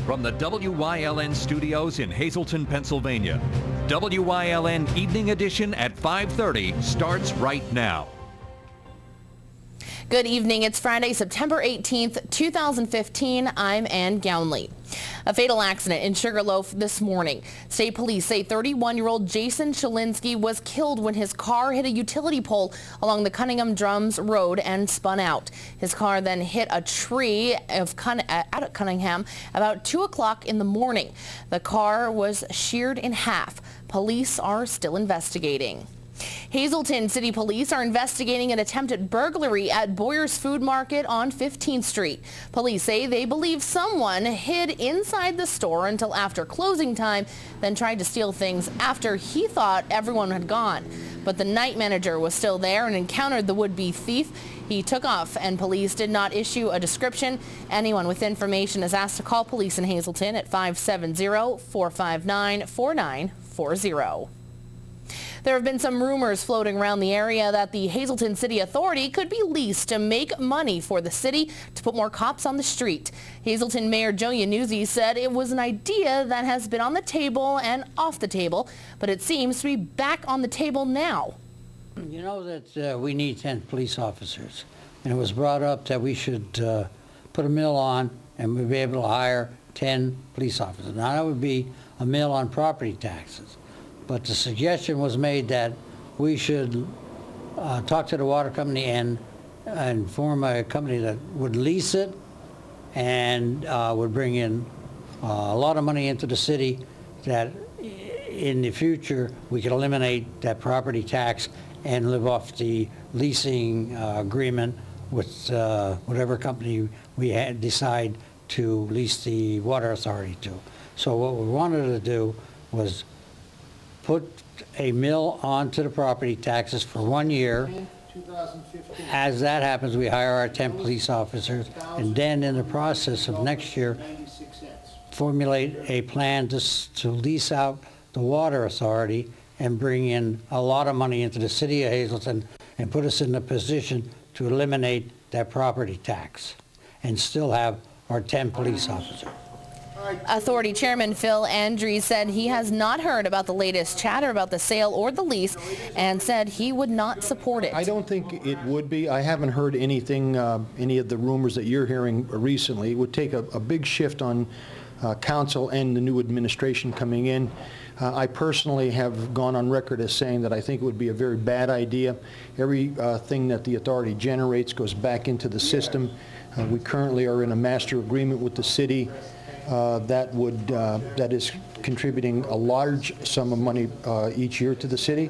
from the WYLN studios in Hazleton, Pennsylvania. WYLN Evening Edition at 5:30 starts right now. Good evening. It's Friday, September 18th, 2015. I'm Ann Gownley. A fatal accident in Sugarloaf this morning. State police say 31-year-old Jason Shalinsky was killed when his car hit a utility pole along the Cunningham Drums Road and spun out. His car then hit a tree at Cunningham about 2 o'clock in the morning. The car was sheared in half. Police are still investigating. Hazleton City Police are investigating an attempted burglary at Boyer's Food Market on 15th Street. Police say they believe someone hid inside the store until after closing time, then tried to steal things after he thought everyone had gone. But the night manager was still there and encountered the would-be thief. He took off, and police did not issue a description. Anyone with information is asked to call police in Hazleton at 570-459-4940. There have been some rumors floating around the area that the Hazleton City Authority could be leased to make money for the city to put more cops on the street. Hazleton Mayor Joe Yanuzzi said it was an idea that has been on the table and off the table, but it seems to be back on the table now. You know that we need 10 police officers, and it was brought up that we should put a mill on and we'd be able to hire 10 police officers. Now that would be a mill on property taxes. But the suggestion was made that we should talk to the water company and form a company that would lease it and would bring in a lot of money into the city, that in the future we could eliminate that property tax and live off the leasing agreement with whatever company we had decide to lease the water authority to. So what we wanted to do was put a mill onto the property taxes for 1 year. 2015. As that happens, we hire our 10 police officers, and then in the process of next year, formulate a plan to lease out the water authority and bring in a lot of money into the city of Hazleton and put us in a position to eliminate that property tax and still have our 10 police officers. Authority Chairman Phil Andrews said he has not heard about the latest chatter about the sale or the lease and said he would not support it. I don't think it would be. I haven't heard anything, any of the rumors that you're hearing recently. It would take a big shift on council and the new administration coming in. I personally have gone on record as saying that I think it would be a very bad idea. Everything that the authority generates goes back into the system. We currently are in a master agreement with the city that is contributing a large sum of money each year to the city.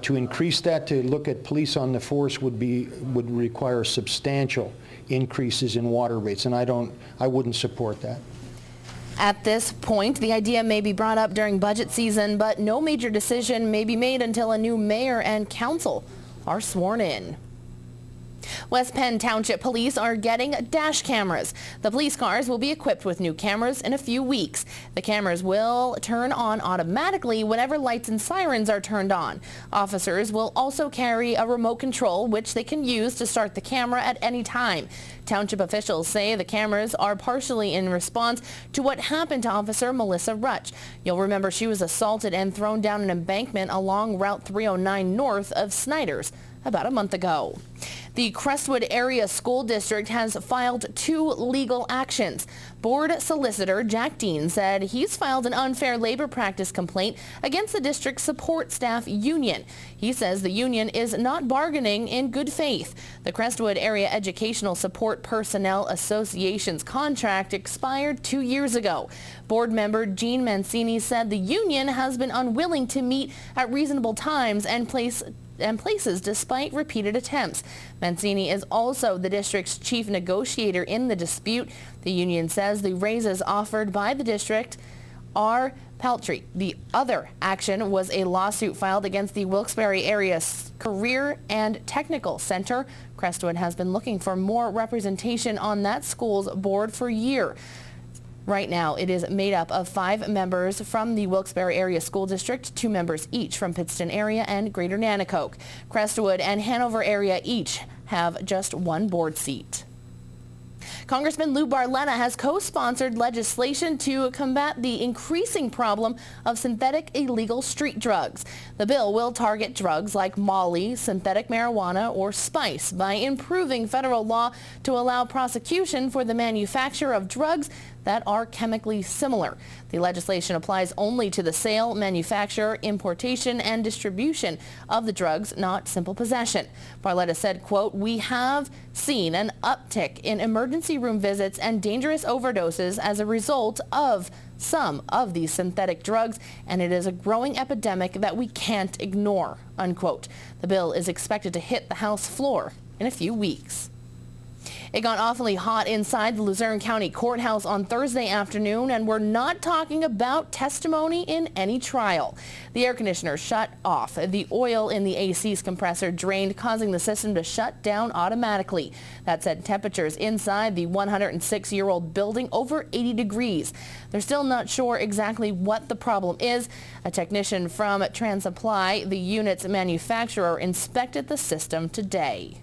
To increase that, to look at police on the force would require substantial increases in water rates, and I wouldn't support that. At this point, the idea may be brought up during budget season, but no major decision may be made until a new mayor and council are sworn in. West Penn Township Police are getting dash cameras. The police cars will be equipped with new cameras in a few weeks. The cameras will turn on automatically whenever lights and sirens are turned on. Officers will also carry a remote control, which they can use to start the camera at any time. Township officials say the cameras are partially in response to what happened to Officer Melissa Rutch. You'll remember she was assaulted and thrown down an embankment along Route 309 north of Snyder's about a month ago. The Crestwood Area School District has filed 2 legal actions. Board Solicitor Jack Dean said he's filed an unfair labor practice complaint against the district's support staff union. He says the union is not bargaining in good faith. The Crestwood Area Educational Support Personnel Association's contract expired 2 years ago. Board member Gene Mancini said the union has been unwilling to meet at reasonable times and places despite repeated attempts. Mancini is also the district's chief negotiator in the dispute. The union says the raises offered by the district are paltry. The other action was a lawsuit filed against the Wilkes-Barre Area Career and Technical Center. Crestwood has been looking for more representation on that school's board for years. Right now, it is made up of 5 members from the Wilkes-Barre Area School District, 2 members each from Pittston area and Greater Nanticoke. Crestwood and Hanover area each have just 1 board seat. Congressman Lou Barletta has co-sponsored legislation to combat the increasing problem of synthetic illegal street drugs. The bill will target drugs like Molly, synthetic marijuana, or spice by improving federal law to allow prosecution for the manufacture of drugs that are chemically similar. The legislation applies only to the sale, manufacture, importation, and distribution of the drugs, not simple possession. Barletta said, quote, "We have seen an uptick in emergency room visits and dangerous overdoses as a result of some of these synthetic drugs, and it is a growing epidemic that we can't ignore," unquote. The bill is expected to hit the House floor in a few weeks. It got awfully hot inside the Luzerne County Courthouse on Thursday afternoon, and we're not talking about testimony in any trial. The air conditioner shut off. The oil in the AC's compressor drained, causing the system to shut down automatically. That sent temperatures inside the 106-year-old building over 80 degrees. They're still not sure exactly what the problem is. A technician from Transupply, the unit's manufacturer, inspected the system today.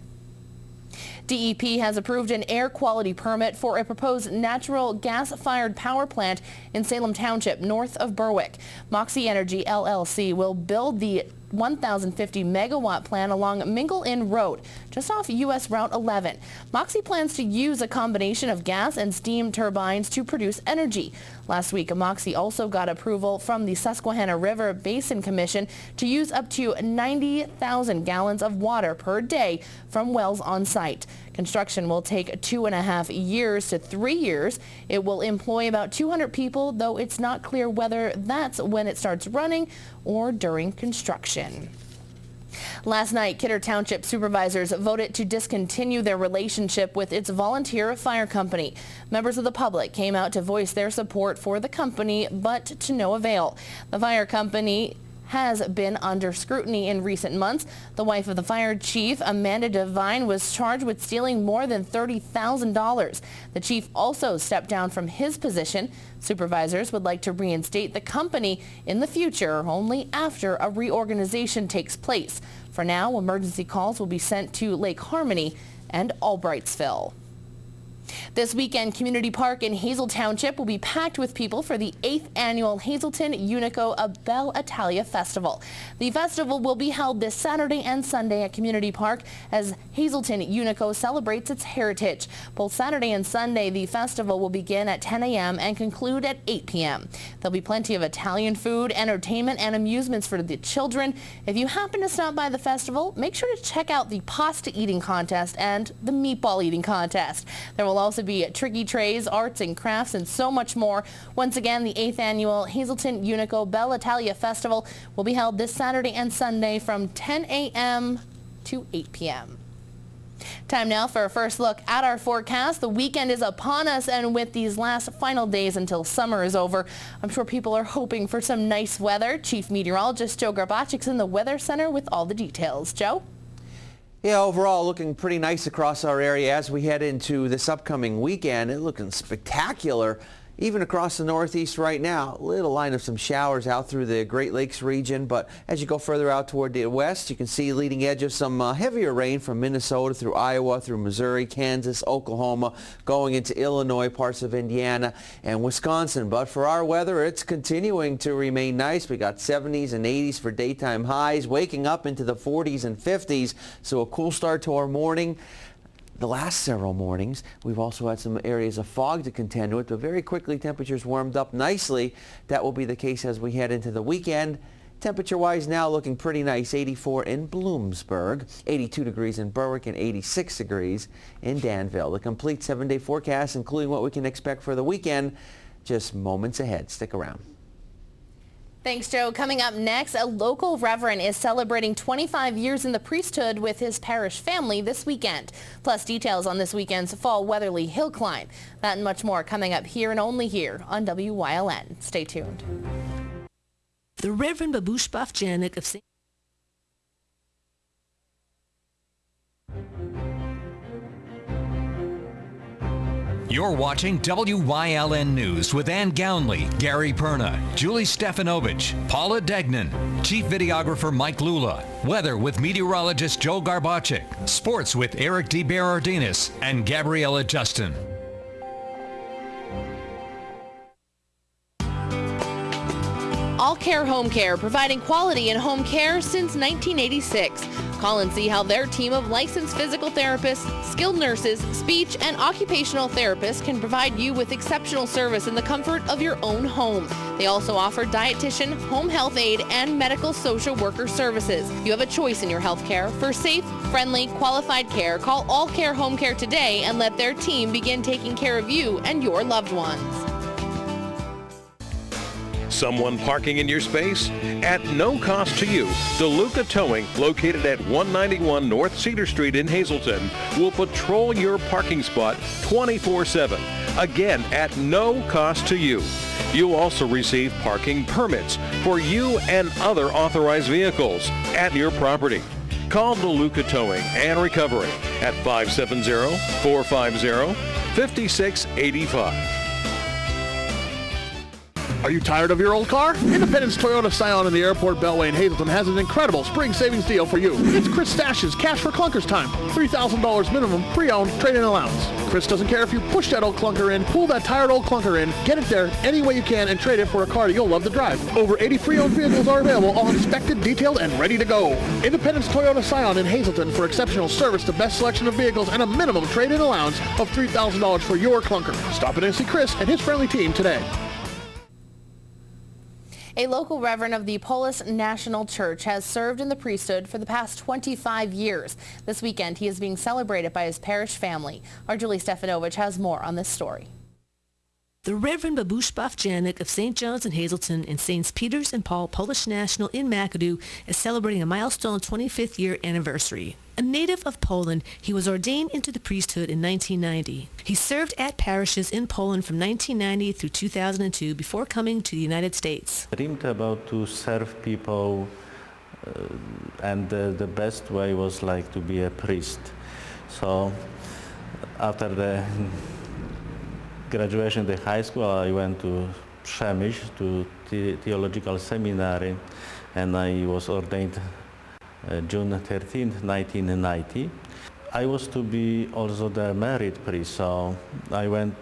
DEP has approved an air quality permit for a proposed natural gas-fired power plant in Salem Township, north of Berwick. Moxie Energy LLC will build the 1,050 megawatt plant along Mingle Inn Road, just off U.S. Route 11. Moxie plans to use a combination of gas and steam turbines to produce energy. Last week, Moxie also got approval from the Susquehanna River Basin Commission to use up to 90,000 gallons of water per day from wells on site. Construction will take 2.5 years to 3 years. It will employ about 200 people, though it's not clear whether that's when it starts running or during construction. Last night, Kidder Township supervisors voted to discontinue their relationship with its volunteer fire company. Members of the public came out to voice their support for the company, but to no avail. The fire company has been under scrutiny in recent months. The wife of the fire chief, Amanda Devine, was charged with stealing more than $30,000. The chief also stepped down from his position. Supervisors would like to reinstate the company in the future, only after a reorganization takes place. For now, emergency calls will be sent to Lake Harmony and Albrightsville. This weekend, Community Park in Hazel Township will be packed with people for the 8th annual Hazelton Unico Belle Italia Festival. The festival will be held this Saturday and Sunday at Community Park as Hazelton Unico celebrates its heritage. Both Saturday and Sunday, the festival will begin at 10 a.m. and conclude at 8 p.m. There'll be plenty of Italian food, entertainment, and amusements for the children. If you happen to stop by the festival, make sure to check out the pasta eating contest and the meatball eating contest. There will also be tricky trays, arts and crafts, and so much more. Once again, the 8th annual Hazelton Unico Belle Italia Festival will be held this Saturday and Sunday from 10 a.m. to 8 p.m. Time now for a first look at our forecast. The weekend is upon us, and with these last final days until summer is over, I'm sure people are hoping for some nice weather. Chief Meteorologist Joe Garbachik's in the Weather Center with all the details. Joe? Yeah, overall looking pretty nice across our area as we head into this upcoming weekend. It's looking spectacular. Even across the Northeast right now, a little line of some showers out through the Great Lakes region, but as you go further out toward the west, you can see leading edge of some heavier rain from Minnesota through Iowa, through Missouri, Kansas, Oklahoma, going into Illinois, parts of Indiana and Wisconsin. But for our weather, it's continuing to remain nice. We got 70s and 80s for daytime highs, waking up into the 40s and 50s, so a cool start to our morning. The last several mornings, we've also had some areas of fog to contend with, but very quickly temperatures warmed up nicely. That will be the case as we head into the weekend. Temperature-wise now looking pretty nice, 84 in Bloomsburg, 82 degrees in Berwick, and 86 degrees in Danville. The complete 7-day forecast, including what we can expect for the weekend, just moments ahead. Stick around. Thanks, Joe. Coming up next, a local reverend is celebrating 25 years in the priesthood with his parish family this weekend. Plus details on this weekend's Fall Weatherly Hill Climb. That and much more coming up here and only here on WYLN. Stay tuned. The Reverend Babush Bafjanik of St. You're watching WYLN News with Ann Gownley, Gary Perna, Julie Stefanovich, Paula Degnan, Chief Videographer Mike Lula, Weather with meteorologist Joe Garbachik, Sports with Eric DeBerardinis and Gabriella Justin. All Care Home Care, providing quality in home care since 1986. Call and see how their team of licensed physical therapists, skilled nurses, speech, and occupational therapists can provide you with exceptional service in the comfort of your own home. They also offer dietitian, home health aide, and medical social worker services. You have a choice in your health care. For safe, friendly, qualified care, call All Care Home Care today and let their team begin taking care of you and your loved ones. Someone parking in your space? At no cost to you, DeLuca Towing, located at 191 North Cedar Street in Hazleton, will patrol your parking spot 24/7. Again, at no cost to you. You'll also receive parking permits for you and other authorized vehicles at your property. Call DeLuca Towing and Recovery at 570-450-5685. Are you tired of your old car? Independence Toyota Scion in the Airport Beltway in Hazleton has an incredible spring savings deal for you. It's Chris Stash's Cash for Clunkers time. $3,000 minimum pre-owned trade-in allowance. Chris doesn't care if you push that old clunker in, pull that tired old clunker in, get it there any way you can and trade it for a car you'll love to drive. Over 80 pre-owned vehicles are available, all inspected, detailed, and ready to go. Independence Toyota Scion in Hazleton for exceptional service, the best selection of vehicles, and a minimum trade-in allowance of $3,000 for your clunker. Stop in and see Chris and his friendly team today. A local reverend of the Polish National Church has served in the priesthood for the past 25 years. This weekend, he is being celebrated by his parish family. Our Julie Stefanovich has more on this story. The Reverend Babusław Janik of St. John's in Hazleton and St. Peter's and Paul Polish National in McAdoo is celebrating a milestone 25th year anniversary. A native of Poland, he was ordained into the priesthood in 1990. He served at parishes in Poland from 1990 through 2002 before coming to the United States. I dreamed about to serve people and the best way was like to be a priest. So after the graduation of the high school, I went to Przemyśl to theological seminary, and I was ordained June 13, 1990. I was to be also the married priest, so I went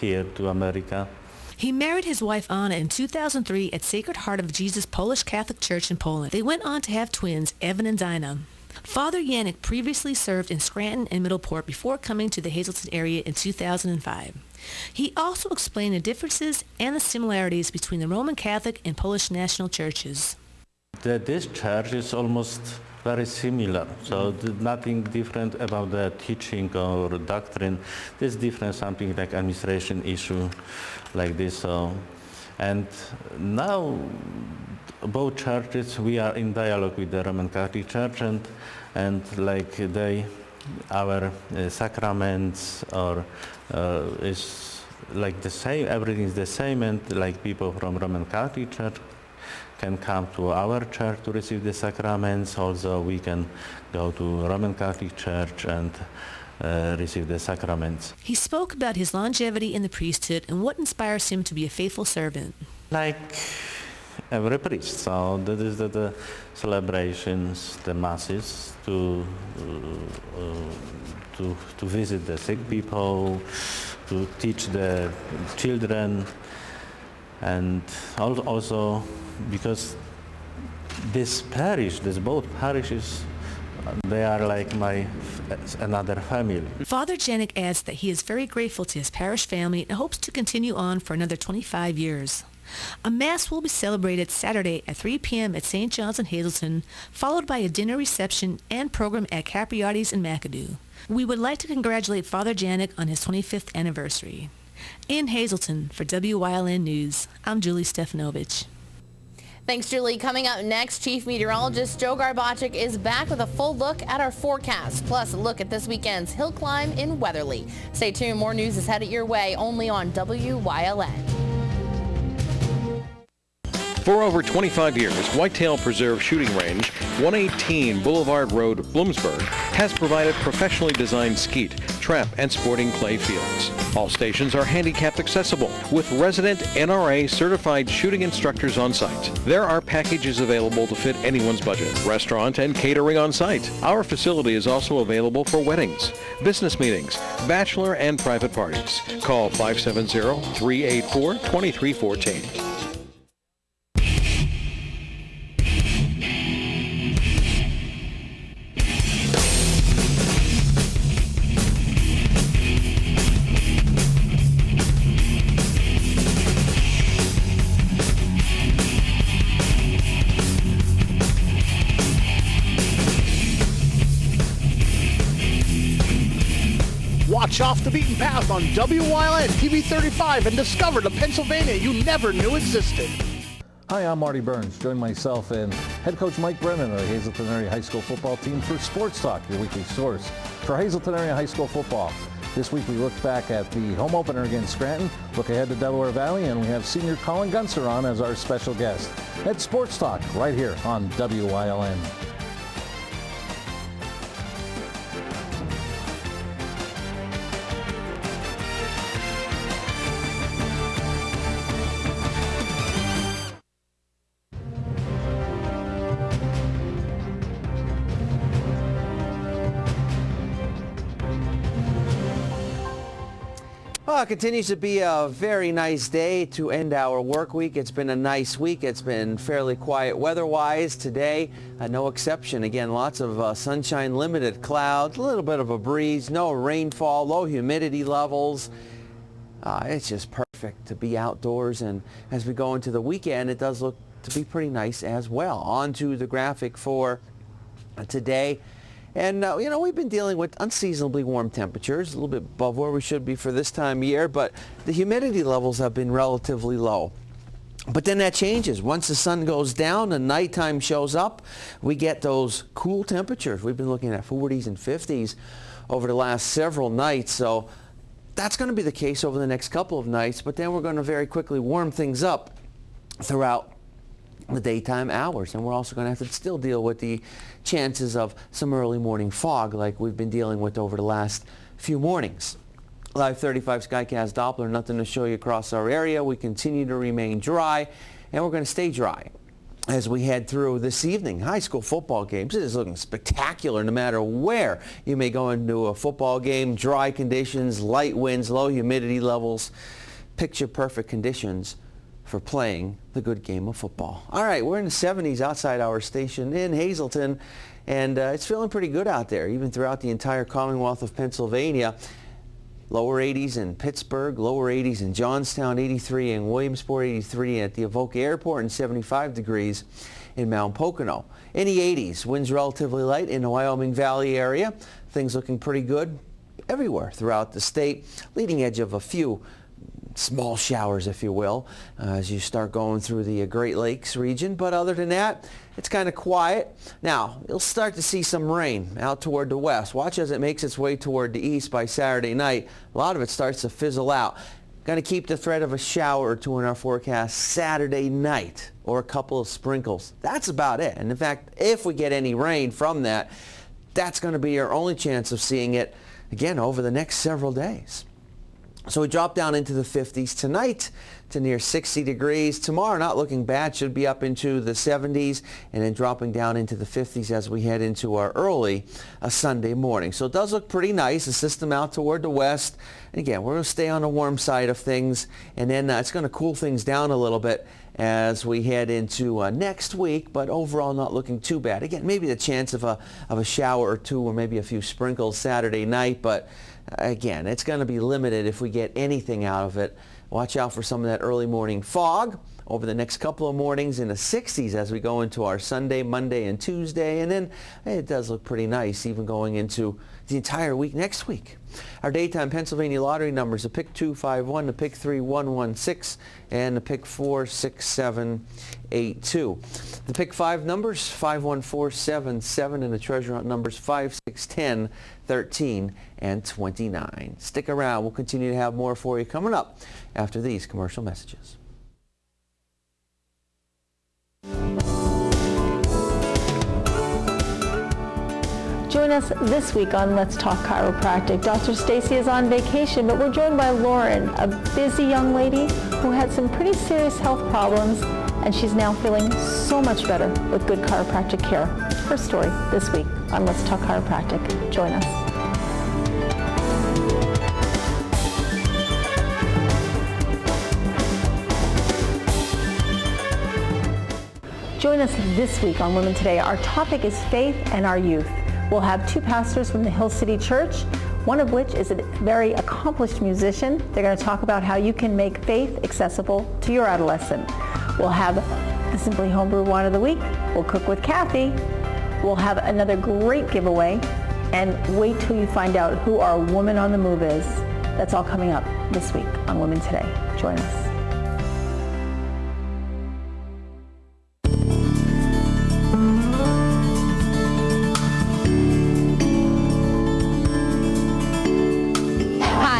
here to America. He married his wife Anna in 2003 at Sacred Heart of Jesus Polish Catholic Church in Poland. They went on to have twins, Evan and Dinah. Father Janik previously served in Scranton and Middleport before coming to the Hazleton area in 2005. He also explained the differences and the similarities between the Roman Catholic and Polish national churches. This church is almost very similar, so nothing different about the teaching or doctrine. There's different something like administration issue like this. And now both churches, we are in dialogue with the Roman Catholic Church, and like our sacraments is like the same, everything is the same, and like people from Roman Catholic Church can come to our church to receive the sacraments. Also, we can go to Roman Catholic Church and receive the sacraments. He spoke about his longevity in the priesthood and what inspires him to be a faithful servant. Like every priest, so that is the celebrations, the masses, to visit the sick people, to teach the children, and also because this both parishes, they are like another family. Father Janik adds that he is very grateful to his parish family and hopes to continue on for another 25 years. A Mass will be celebrated Saturday at 3 p.m. at St. John's in Hazleton, followed by a dinner reception and program at Capriotti's in McAdoo. We would like to congratulate Father Janik on his 25th anniversary. In Hazleton, for WYLN News, I'm Julie Stefanovich. Thanks, Julie. Coming up next, Chief Meteorologist Joe Garbachik is back with a full look at our forecast, plus a look at this weekend's hill climb in Weatherly. Stay tuned. More news is headed your way only on WYLN. For over 25 years, Whitetail Preserve Shooting Range, 118 Boulevard Road, Bloomsburg, has provided professionally designed skeet, trap, and sporting clay fields. All stations are handicapped accessible with resident NRA certified shooting instructors on site. There are packages available to fit anyone's budget. Restaurant and catering on site. Our facility is also available for weddings, business meetings, bachelor and private parties. Call 570-384-2314. Venture off the beaten path on WYLN TV 35 and discover the Pennsylvania you never knew existed. Hi, I'm Marty Burns. Join myself and head coach Mike Brennan of the Hazleton Area High School football team for Sports Talk, your weekly source for Hazleton Area High School football. This week we look back at the home opener against Scranton, look ahead to Delaware Valley, and we have senior Colin Gunser on as our special guest. That's Sports Talk right here on WYLN. Well, it continues to be a very nice day to end our work week. It's been a nice week. It's been fairly quiet weather-wise. Today, no exception. Again, lots of sunshine, limited clouds, a little bit of a breeze, no rainfall, low humidity levels. It's just perfect to be outdoors. And as we go into the weekend, it does look to be pretty nice as well. On to the graphic for today. And, we've been dealing with unseasonably warm temperatures, a little bit above where we should be for this time of year, but the humidity levels have been relatively low. But then that changes. Once the sun goes down and nighttime shows up, we get those cool temperatures. We've been looking at 40s and 50s over the last several nights, so that's going to be the case over the next couple of nights, but then we're going to very quickly warm things up throughout the daytime hours, and we're also going to have to still deal with the chances of some early morning fog like we've been dealing with over the last few mornings. Live 35 Skycast Doppler, nothing to show you across our area. We continue to remain dry, and we're going to stay dry as we head through this evening. High school football games, it is looking spectacular no matter where you may go into a football game. Dry conditions, light winds, low humidity levels, picture perfect conditions for playing the good game of football. All right, we're in the 70s outside our station in Hazleton, and it's feeling pretty good out there, even throughout the entire Commonwealth of Pennsylvania. Lower 80s in Pittsburgh, lower 80s in Johnstown, 83 in Williamsport, 83 at the Avoca Airport, and 75 degrees in Mount Pocono. In the 80s, winds relatively light in the Wyoming Valley area. Things looking pretty good everywhere throughout the state, leading edge of a few small showers, if you will, as you start going through the Great Lakes region. But other than that, it's kind of quiet. Now, you'll start to see some rain out toward the west. Watch as it makes its way toward the east by Saturday night. A lot of it starts to fizzle out. Going to keep the threat of a shower or two in our forecast Saturday night, or a couple of sprinkles. That's about it. And in fact, if we get any rain from that, that's going to be our only chance of seeing it again over the next several days. So we drop down into the 50s tonight to near 60 degrees. Tomorrow, not looking bad, should be up into the 70s and then dropping down into the 50s as we head into our early Sunday morning. So it does look pretty nice, the system out toward the west. And again, we're going to stay on the warm side of things, and then it's going to cool things down a little bit as we head into next week, but overall not looking too bad. Again, maybe the chance of a shower or two or maybe a few sprinkles Saturday night, but again, it's going to be limited if we get anything out of it. Watch out for some of that early morning fog over the next couple of mornings in the 60s as we go into our Sunday, Monday, and Tuesday. And then it does look pretty nice even going into the entire week next week. Our daytime Pennsylvania lottery numbers, the pick 251, the pick 3116, and the pick 46782. The pick 5 numbers, 51477, and the treasure hunt numbers 5, 6, 10, 13, and 29. Stick around. We'll continue to have more for you coming up after these commercial messages. Join us this week on Let's Talk Chiropractic. Dr. Stacy is on vacation, but we're joined by Lauren, a busy young lady who had some pretty serious health problems, and she's now feeling so much better with good chiropractic care. Her story this week on Let's Talk Chiropractic. Join us. Join us this week on Women Today. Our topic is faith and our youth. We'll have 2 pastors from the Hill City Church, one of which is a very accomplished musician. They're going to talk about how you can make faith accessible to your adolescent. We'll have the Simply Homebrew Wine of the Week. We'll cook with Kathy. We'll have another great giveaway. And wait till you find out who our Woman on the Move is. That's all coming up this week on Women Today. Join us.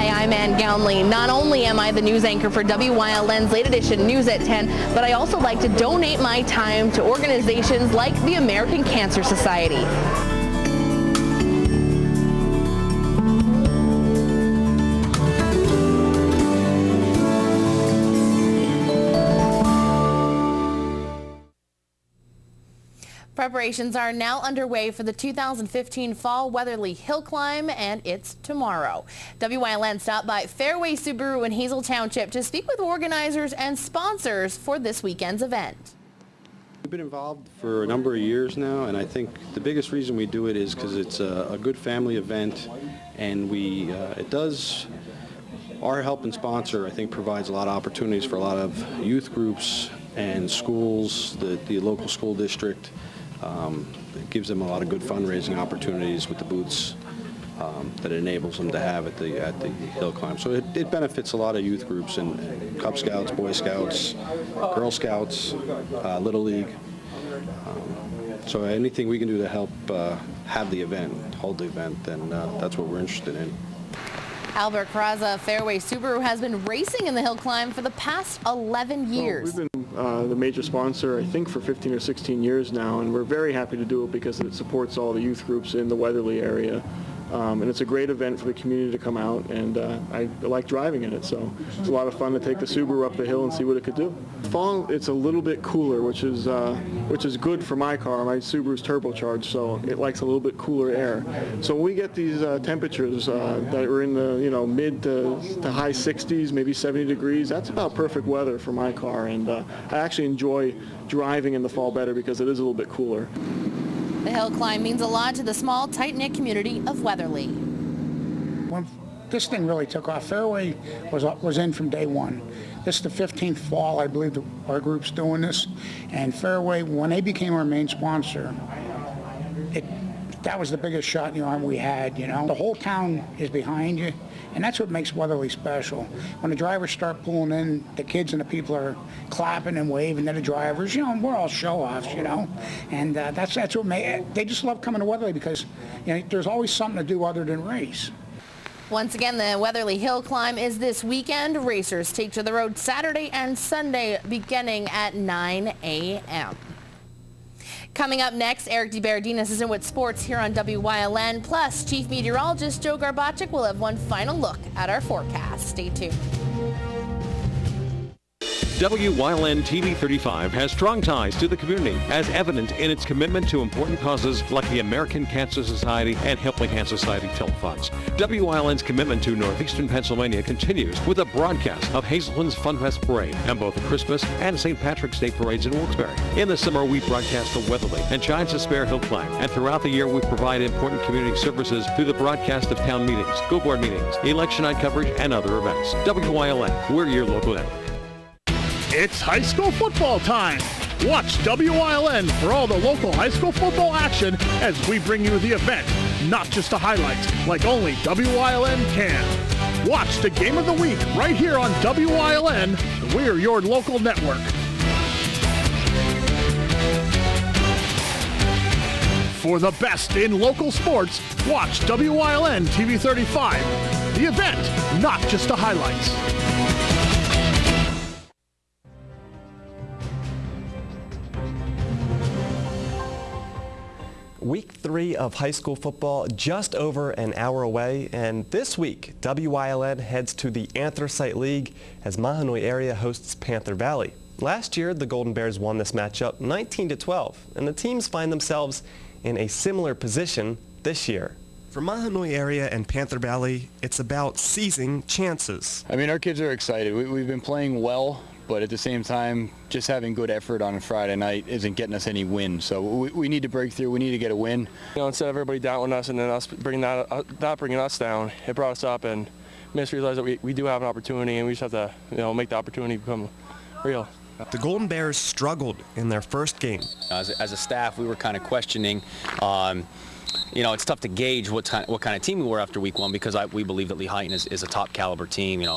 I'm Ann Gownley. Not only am I the news anchor for WYLN's Late Edition News at 10, but I also like to donate my time to organizations like the American Cancer Society. Preparations are now underway for the 2015 Fall Weatherly Hill Climb, and it's tomorrow. WYLN stopped by Fairway Subaru in Hazel Township to speak with organizers and sponsors for this weekend's event. We've been involved for a number of years now, and I think the biggest reason we do it is because it's a good family event, and our help and sponsor, I think, provides a lot of opportunities for a lot of youth groups and schools, the local school district. It gives them a lot of good fundraising opportunities with the booths that it enables them to have at the hill climb. So it benefits a lot of youth groups and Cub Scouts, Boy Scouts, Girl Scouts, Little League. So anything we can do to help have the event, hold the event, then that's what we're interested in. Albert Carraza, Fairway Subaru, has been racing in the hill climb for the past 11 years. We've been the major sponsor, I think, for 15 or 16 years now, and we're very happy to do it because it supports all the youth groups in the Weatherly area. And it's a great event for the community to come out, and I like driving in it, so it's a lot of fun to take the Subaru up the hill and see what it could do. Fall, it's a little bit cooler, which is good for my car. My Subaru's turbocharged, so it likes a little bit cooler air. So when we get these temperatures that are in the mid to high 60s, maybe 70 degrees, that's about perfect weather for my car, and I actually enjoy driving in the fall better because it is a little bit cooler. The hill climb means a lot to the small, tight-knit community of Weatherly. When this thing really took off, Fairway was in from day one. This is the 15th fall, I believe, our group's doing this. And Fairway, when they became our main sponsor, that was the biggest shot in the arm we had, The whole town is behind you, and that's what makes Weatherly special. When the drivers start pulling in, the kids and the people are clapping and waving to the drivers, and we're all show-offs, And that's what they just love coming to Weatherly because, there's always something to do other than race. Once again, the Weatherly Hill Climb is this weekend. Racers take to the road Saturday and Sunday beginning at 9 a.m. Coming up next, Eric DeBerardinis is in with sports here on WYLN. Plus, Chief Meteorologist Joe Garbacik will have one final look at our forecast. Stay tuned. WYLN TV 35 has strong ties to the community, as evident in its commitment to important causes like the American Cancer Society and Helping Hand Society telethons. WYLN's commitment to northeastern Pennsylvania continues with a broadcast of Hazelton's Funfest Parade and both the Christmas and St. Patrick's Day parades in Wilkes-Barre. In the summer, we broadcast the Weatherly and Giants of Spare Hill Climb, and throughout the year, we provide important community services through the broadcast of town meetings, school board meetings, election night coverage, and other events. WYLN, we're your local network. It's high school football time. Watch WYLN for all the local high school football action as we bring you the event, not just the highlights, like only WYLN can. Watch the game of the week right here on WYLN. We're your local network. For the best in local sports, watch WYLN TV 35. The event, not just the highlights. Week 3 of high school football just over an hour away, and this week WYLN heads to the Anthracite League as Mahanoy area hosts Panther Valley. Last year the Golden Bears won this matchup 19-12, and the teams find themselves in a similar position this year. For Mahanoy area and Panther Valley, it's about seizing chances. I mean, our kids are excited. We've been playing well, but at the same time, just having good effort on a Friday night isn't getting us any wins. So we need to break through. We need to get a win. Instead of everybody doubting us and then us not bringing us down, it brought us up and made us realize that we do have an opportunity, and we just have to make the opportunity become real. The Golden Bears struggled in their first game. As a staff, we were kind of questioning it's tough to gauge what kind of team we were after week one, because we believe that Lehighton is a top caliber team,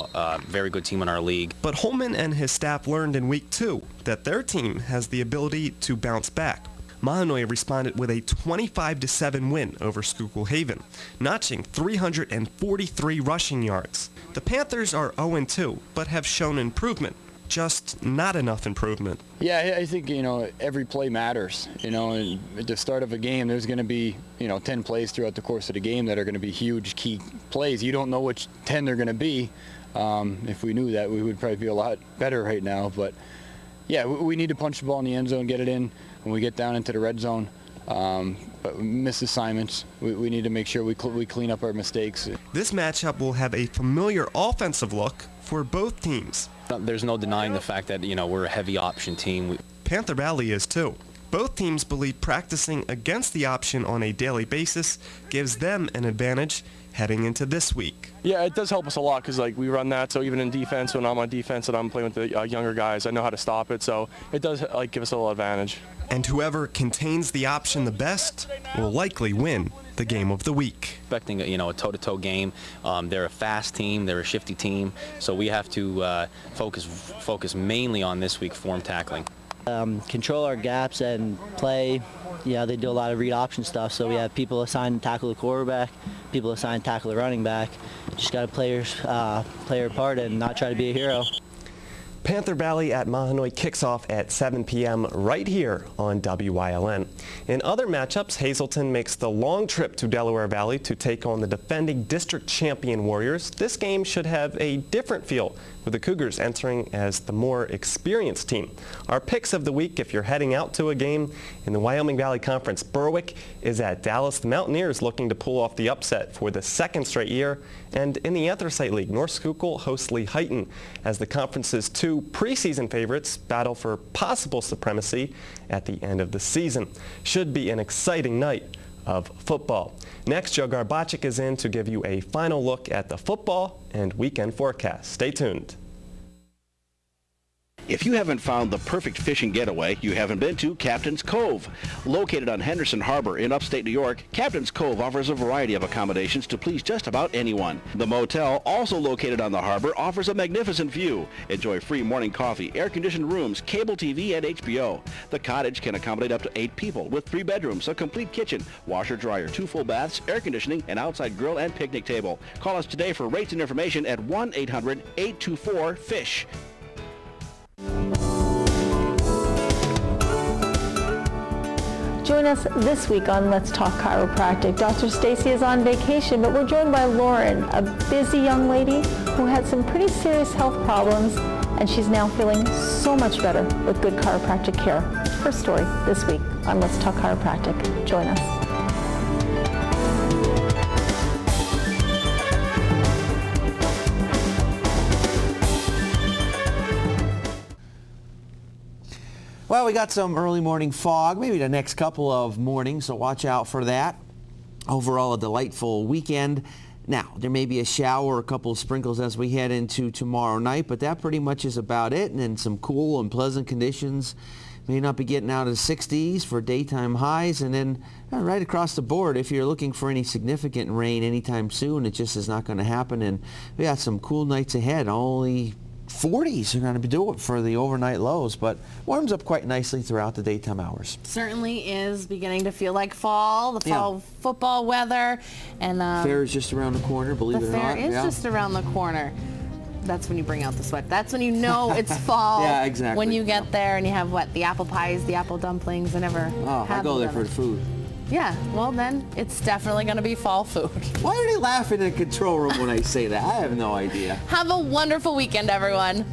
very good team in our league. But Holman and his staff learned in week 2 that their team has the ability to bounce back. Mahanoy responded with a 25-7 win over Schuylkill Haven, notching 343 rushing yards. The Panthers are 0-2, but have shown improvement. Just not enough improvement. Yeah, I think, every play matters. And at the start of a game, there's going to be, 10 plays throughout the course of the game that are going to be huge key plays. You don't know which 10 they're going to be. If we knew that, we would probably be a lot better right now. But, yeah, we need to punch the ball in the end zone, get it in when we get down into the red zone. But we miss assignments. We need to make sure we clean up our mistakes. This matchup will have a familiar offensive look for both teams. There's no denying the fact that, we're a heavy option team. Panther Valley is too. Both teams believe practicing against the option on a daily basis gives them an advantage heading into this week. Yeah, it does help us a lot because we run that. So even in defense, when I'm on defense and I'm playing with the younger guys, I know how to stop it. So it does give us a little advantage. And whoever contains the option the best will likely win the game of the week. Expecting a toe-to-toe game. They're a fast team. They're a shifty team. So we have to focus mainly on this week form tackling. Control our gaps and play. They do a lot of read option stuff, so we have people assigned to tackle the quarterback, people assigned to tackle the running back. Just got to play your part and not try to be a hero. Panther Valley at Mahanoy kicks off at 7 p.m. right here on WYLN. In other matchups, Hazleton makes the long trip to Delaware Valley to take on the defending district champion Warriors. This game should have a different feel, with the Cougars entering as the more experienced team. Our picks of the week, if you're heading out to a game in the Wyoming Valley Conference, Berwick is at Dallas. The Mountaineers looking to pull off the upset for the second straight year. And in the Anthracite League, North Schuylkill hosts Lehighton as the conference's 2 preseason favorites battle for possible supremacy at the end of the season. Should be an exciting night of football. Next, Joe Garbacik is in to give you a final look at the football and weekend forecast. Stay tuned. If you haven't found the perfect fishing getaway, you haven't been to Captain's Cove. Located on Henderson Harbor in upstate New York, Captain's Cove offers a variety of accommodations to please just about anyone. The motel, also located on the harbor, offers a magnificent view. Enjoy free morning coffee, air-conditioned rooms, cable TV, and HBO. The cottage can accommodate up to 8 people with 3 bedrooms, a complete kitchen, washer, dryer, 2 full baths, air conditioning, an outside grill, and picnic table. Call us today for rates and information at 1-800-824-FISH. Join us this week on Let's Talk Chiropractic. Dr. Stacy is on vacation, but we're joined by Lauren, a busy young lady who had some pretty serious health problems, and she's now feeling so much better with good chiropractic care. Her story this week on Let's Talk Chiropractic. Join us. Well, we got some early morning fog, maybe the next couple of mornings, so watch out for that. Overall, a delightful weekend. Now, there may be a shower or a couple of sprinkles as we head into tomorrow night, but that pretty much is about it. And then some cool and pleasant conditions. May not be getting out of the 60s for daytime highs. And then right across the board, if you're looking for any significant rain anytime soon, it just is not going to happen. And we got some cool nights ahead. Only 40s are going to be doing it for the overnight lows, but warms up quite nicely throughout the daytime hours. Certainly is beginning to feel like fall, the fall football weather. And fair is just around the corner, believe it or not. The fair is just around the corner. That's when you bring out the sweat. That's when you know it's fall. Yeah, exactly. When you get there and you have the apple pies, the apple dumplings, I never I go there for the food. Yeah, well then, it's definitely going to be fall food. Why are they laughing in the control room when I say that? I have no idea. Have a wonderful weekend, everyone.